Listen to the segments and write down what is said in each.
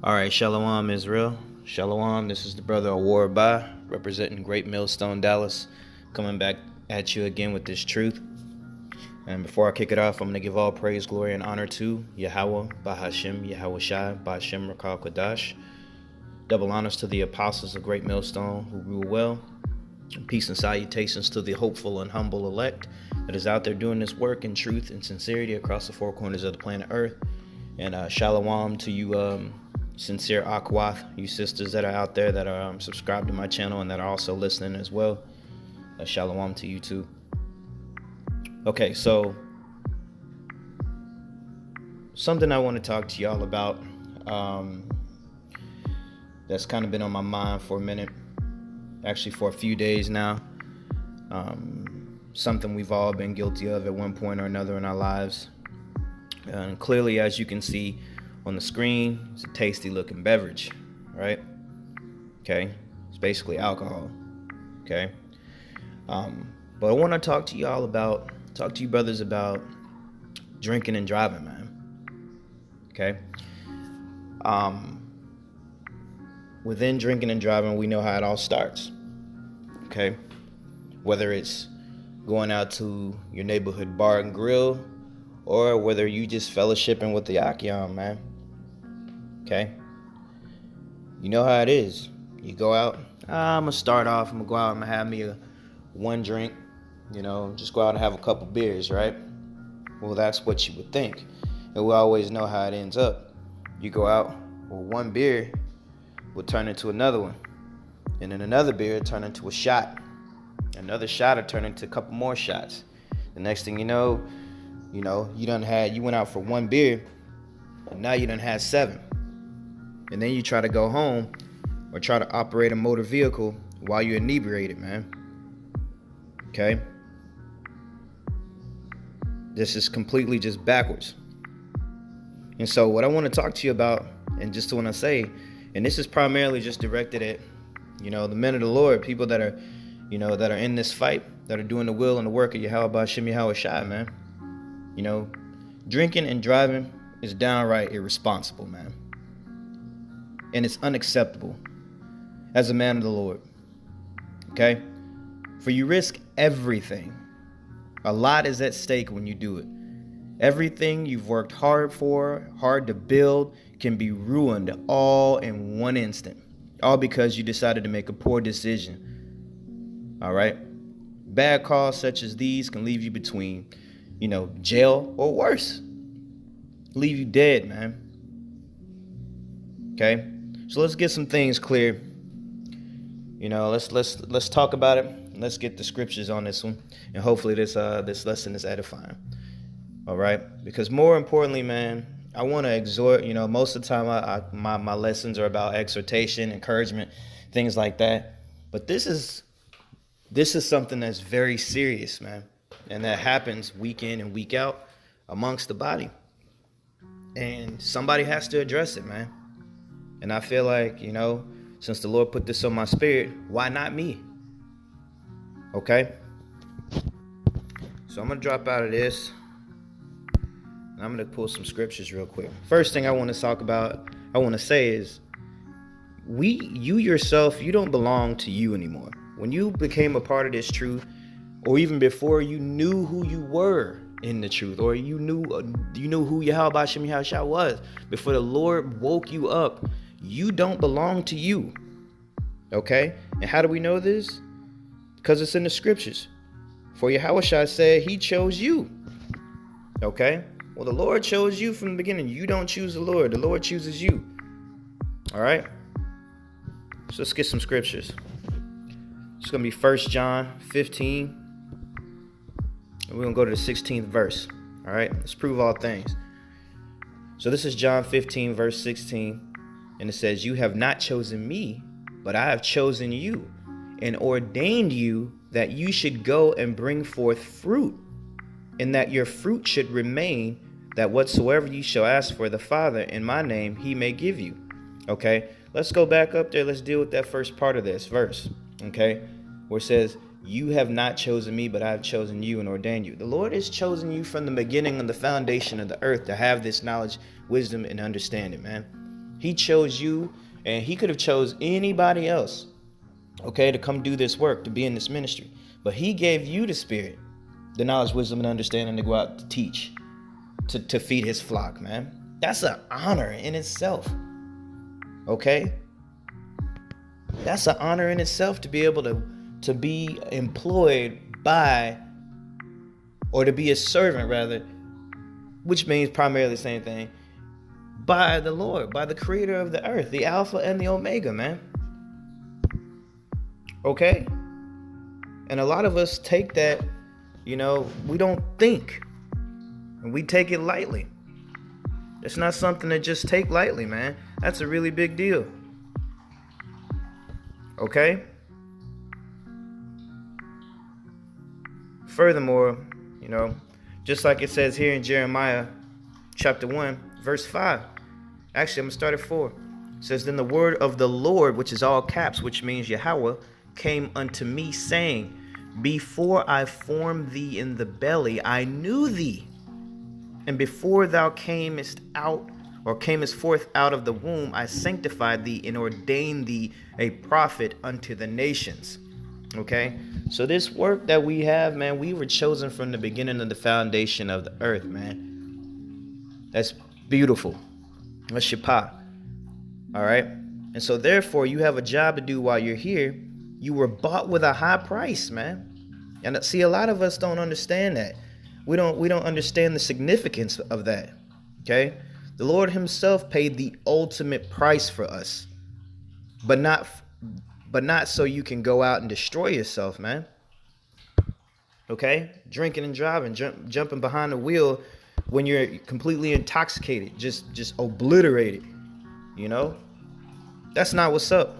All right, Shalom Israel. Shalom, this is the brother Awar Ba, representing Great Millstone, Dallas, coming back at you again with this truth. And before I kick it off, I'm going to give all praise, glory, and honor to Yahweh, Bahashim, Yahweh Shai, Bahashim Rakal Kodash. Double honors to the apostles of Great Millstone who rule well. And peace and salutations to the hopeful and humble elect that is out there doing this work in truth and sincerity across the four corners of the planet Earth. And shalom to you sincere Ahchyam, you sisters that are out there that are subscribed to my channel and that are also listening as well. Shalom to you too. Okay, so something I want to talk to y'all about that's kind of been on my mind for a minute, actually for a few days now. Something we've all been guilty of at one point or another in our lives. And clearly, as you can see on the screen, it's a tasty looking beverage, right? Okay, it's basically alcohol. Okay, but I want to talk to you brothers about drinking and driving, man. Okay. Within drinking and driving, we know how it all starts. Okay, whether it's going out to your neighborhood bar and grill, or whether you just fellowshipping with the Ahchyam, man. Okay? You know how it is. You go out, I'm going to start off, I'm going to go out, I'm going to have me one drink, just go out and have a couple beers, right? Well, that's what you would think. And we always know how it ends up. You go out, well, one beer will turn into another one. And then another beer will turn into a shot. Another shot will turn into a couple more shots. The next thing you know, you went out for one beer, and now you done had 7. And then you try to go home or try to operate a motor vehicle while you're inebriated, man. Okay? This is completely just backwards. And so what I want to talk to you about, and just want to say, and this is primarily just directed at, the men of the Lord, people that are, that are in this fight, that are doing the will and the work of Yahweh Bahashim Yahweh Shai, man. Drinking and driving is downright irresponsible, man. And it's unacceptable as a man of the Lord. Okay? For you risk everything. A lot is at stake when you do it. Everything you've worked hard to build, can be ruined all in one instant. All because you decided to make a poor decision. All right? Bad calls such as these can leave you between jail or worse. Leave you dead, man. Okay? So let's get some things clear. Let's talk about it. Let's get the scriptures on this one. And hopefully this lesson is edifying. All right? Because more importantly, man, I want to exhort, most of the time my lessons are about exhortation, encouragement, things like that. But this is something that's very serious, man. And that happens week in and week out amongst the body. And somebody has to address it, man. And I feel like, since the Lord put this on my spirit, why not me? Okay? So I'm going to drop out of this. And I'm going to pull some scriptures real quick. First thing I want to say is, you yourself, you don't belong to you anymore. When you became a part of this truth, or even before you knew who you were in the truth, or you knew who Yahweh Bahashim Yahweh Shai was, before the Lord woke you up, you don't belong to you. Okay? And how do we know this? Because it's in the scriptures. For Yahweh Shai said he chose you. Okay? Well, the Lord chose you from the beginning. You don't choose the Lord. The Lord chooses you. All right? So let's get some scriptures. It's going to be 1 John 15. And we're going to go to the 16th verse. All right? Let's prove all things. So this is John 15, verse 16. And it says, you have not chosen me, but I have chosen you and ordained you that you should go and bring forth fruit, and that your fruit should remain, that whatsoever you shall ask for the Father in my name, he may give you. Okay? Let's go back up there. Let's deal with that first part of this verse. Okay? Where it says, you have not chosen me, but I have chosen you and ordained you. The Lord has chosen you from the beginning of the foundation of the earth to have this knowledge, wisdom, and understanding, man. He chose you, and he could have chose anybody else, okay, to come do this work, to be in this ministry. But he gave you the Spirit, the knowledge, wisdom, and understanding to go out to teach, to feed his flock, man. That's an honor in itself, okay? That's an honor in itself to be able to be employed by, or to be a servant rather, which means primarily the same thing, by the Lord, by the creator of the earth, the Alpha and the Omega, man. Okay? And a lot of us take that, we don't think. And we take it lightly. It's not something to just take lightly, man. That's a really big deal. Okay? Furthermore, just like it says here in Jeremiah chapter 1, verse 5. Actually, I'm going to start at 4. It says, "Then the word of the Lord, which is all caps, which means Yahweh, came unto me, saying, Before I formed thee in the belly, I knew thee. And before thou camest forth out of the womb, I sanctified thee and ordained thee a prophet unto the nations." Okay? So this work that we have, man, we were chosen from the beginning of the foundation of the earth, man. That's beautiful. That's Shapah. All right? And so therefore, you have a job to do while you're here. You were bought with a high price, man. And see, a lot of us don't understand that. We don't understand the significance of that. Okay? The Lord himself paid the ultimate price for us. But not so you can go out and destroy yourself, man. Okay? Drinking and driving, jumping behind the wheel when you're completely intoxicated, just obliterated. That's not what's up.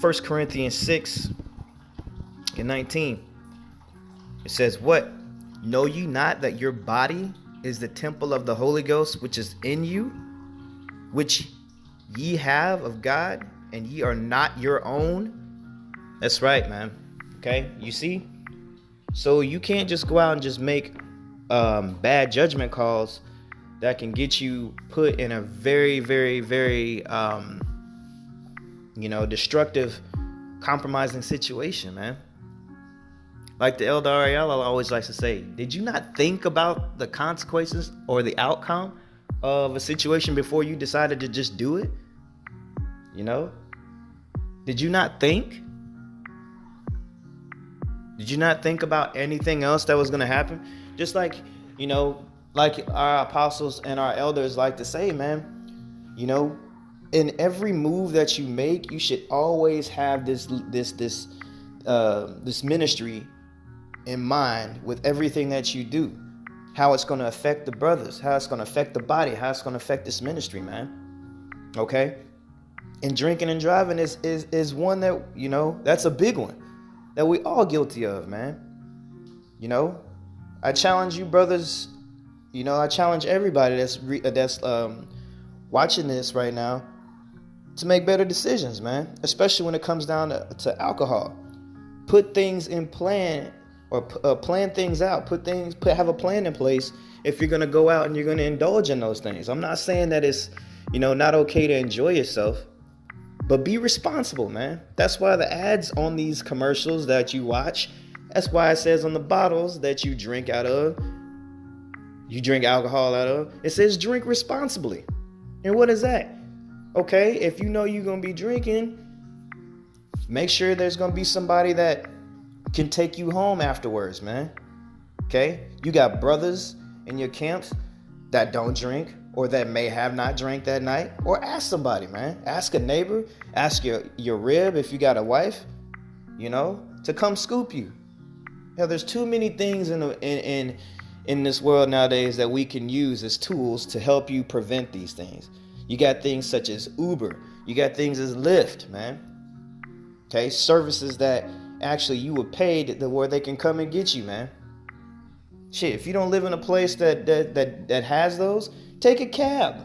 1 Corinthians 6 and 19. It says, "What? Know ye not that your body is the temple of the Holy Ghost, which is in you, which ye have of God, and ye are not your own?" That's right, man. Okay, you see? So you can't just go out and just make bad judgment calls that can get you put in a very, very, very, destructive, compromising situation, man. Like the Elder Ariella always likes to say, did you not think about the consequences or the outcome of a situation before you decided to just do it? Did you not think? Did you not think about anything else that was going to happen? Just like, like our apostles and our elders like to say, man, in every move that you make, you should always have this ministry in mind with everything that you do. How it's going to affect the brothers, how it's going to affect the body, how it's going to affect this ministry, man. Okay? And drinking and driving is one that, that's a big one that we all guilty of, man. I challenge you brothers, I challenge everybody that's watching this right now to make better decisions, man, especially when it comes down to alcohol. Put things in plan, or plan things out. Have a plan in place if you're going to go out and you're going to indulge in those things. I'm not saying that it's, not okay to enjoy yourself, but be responsible, man. That's why the ads on these commercials that you watch, that's why it says on the bottles that you drink alcohol out of, it says drink responsibly. And what is that? Okay, if you know you're going to be drinking, make sure there's going to be somebody that can take you home afterwards, man. Okay? You got brothers in your camps that don't drink or that may have not drank that night. Or ask somebody, man. Ask a neighbor. Ask your rib if you got a wife, to come scoop you. There's too many things in this world nowadays that we can use as tools to help you prevent these things. You got things such as Uber. You got things as Lyft, man. Okay, services that actually you were paid where they can come and get you, man. Shit, if you don't live in a place that has those, take a cab.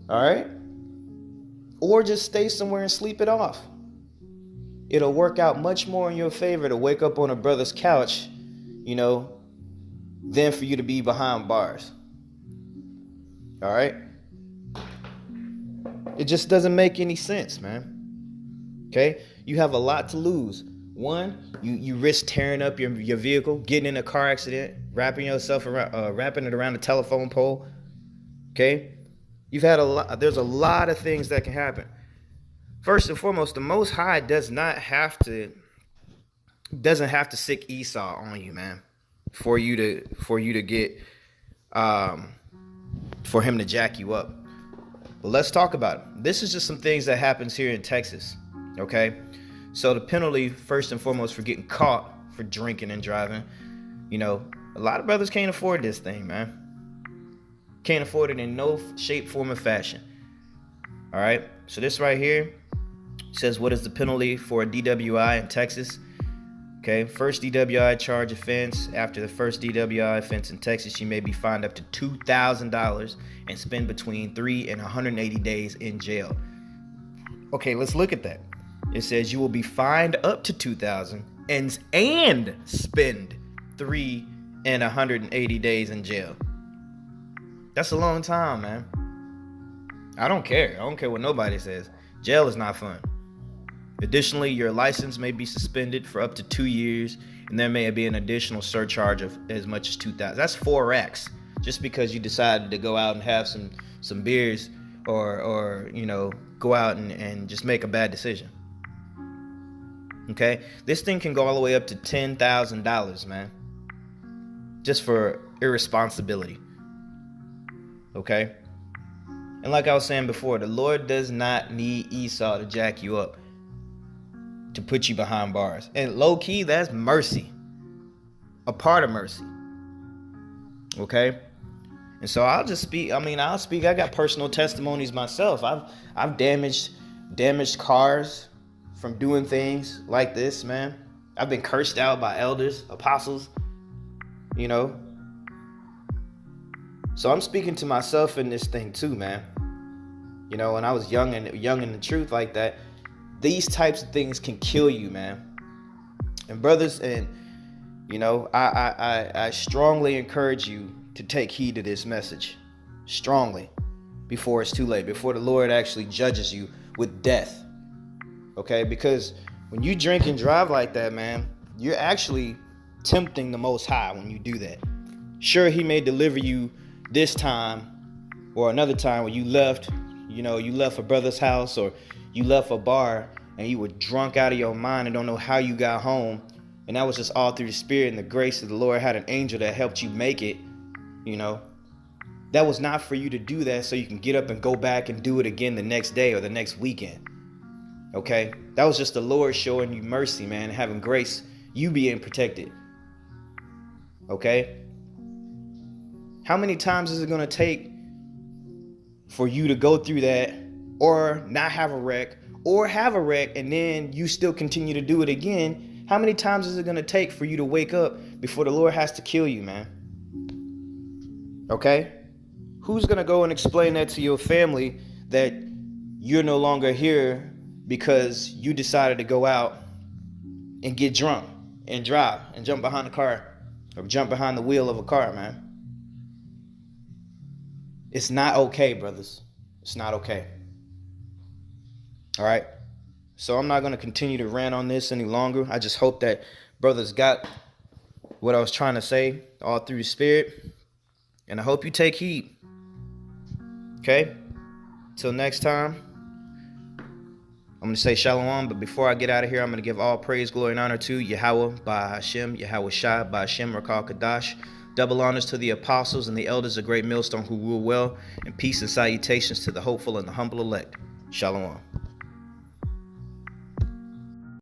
All right? Or just stay somewhere and sleep it off. It'll work out much more in your favor to wake up on a brother's couch, than for you to be behind bars. All right? It just doesn't make any sense, man. Okay? You have a lot to lose. One, you risk tearing up your vehicle, getting in a car accident, wrapping it around a telephone pole. Okay? There's a lot of things that can happen. First and foremost, the Most High doesn't have to sick Esau on you, man, for you to get for him to jack you up. But let's talk about it. This is just some things that happens here in Texas. Okay? So the penalty, first and foremost, for getting caught for drinking and driving, a lot of brothers can't afford this thing, man. Can't afford it in no shape, form, or fashion. All right? So this right here says, what is the penalty for a DWI in Texas? Okay, first DWI charge offense. After the first DWI offense in Texas, you may be fined up to $2,000 and spend between 3 and 180 days in jail. Okay, let's look at that. It says you will be fined up to $2,000 and spend 3 and 180 days in jail. That's a long time, man. I don't care. I don't care what nobody says. Jail is not fun. Additionally, your license may be suspended for up to 2 years, and there may be an additional surcharge of as much as $2,000. That's 4x, just because you decided to go out and have some beers, or go out and just make a bad decision. Okay, this thing can go all the way up to $10,000, man, just for irresponsibility. Okay, and like I was saying before, the Lord does not need Esau to jack you up, to put you behind bars. And low key, that's mercy. A part of mercy. Okay? And so I'll speak. I got personal testimonies myself. I've damaged cars from doing things like this, man. I've been cursed out by elders, apostles, So I'm speaking to myself in this thing too, man. When I was young in the truth like that, these types of things can kill you, man. And brothers, and I strongly encourage you to take heed to this message, strongly, before it's too late, before the Lord actually judges you with death. Okay, because when you drink and drive like that, man, you're actually tempting the Most High when you do that. Sure, He may deliver you this time or another time when you left a brother's house, or you left a bar and you were drunk out of your mind and don't know how you got home, and that was just all through the Spirit and the grace of the Lord. Had an angel that helped you make it. That was not for you to do that so you can get up and go back and do it again the next day or the next weekend. Okay, that was just the Lord showing you mercy, man, and having grace, you being protected. Okay, how many times is it going to take for you to go through that, or not have a wreck, or have a wreck and then you still continue to do it again? How many times is it going to take for you to wake up before the Lord has to kill you, man? Okay? Who's going to go and explain that to your family, that you're no longer here because you decided to go out and get drunk and drive and jump behind the car, or jump behind the wheel of a car, man? It's not okay, brothers. It's not okay. All right? So I'm not going to continue to rant on this any longer. I just hope that brothers got what I was trying to say all through the Spirit. And I hope you take heed. Okay? Till next time, I'm going to say shalom. But before I get out of here, I'm going to give all praise, glory, and honor to Yahweh by Ahchyam, Yahweh Shai by Ahchyam Rakal Kadash. Double honors to the apostles and the elders of Great Millstone who rule well, and peace and salutations to the hopeful and the humble elect. Shalom.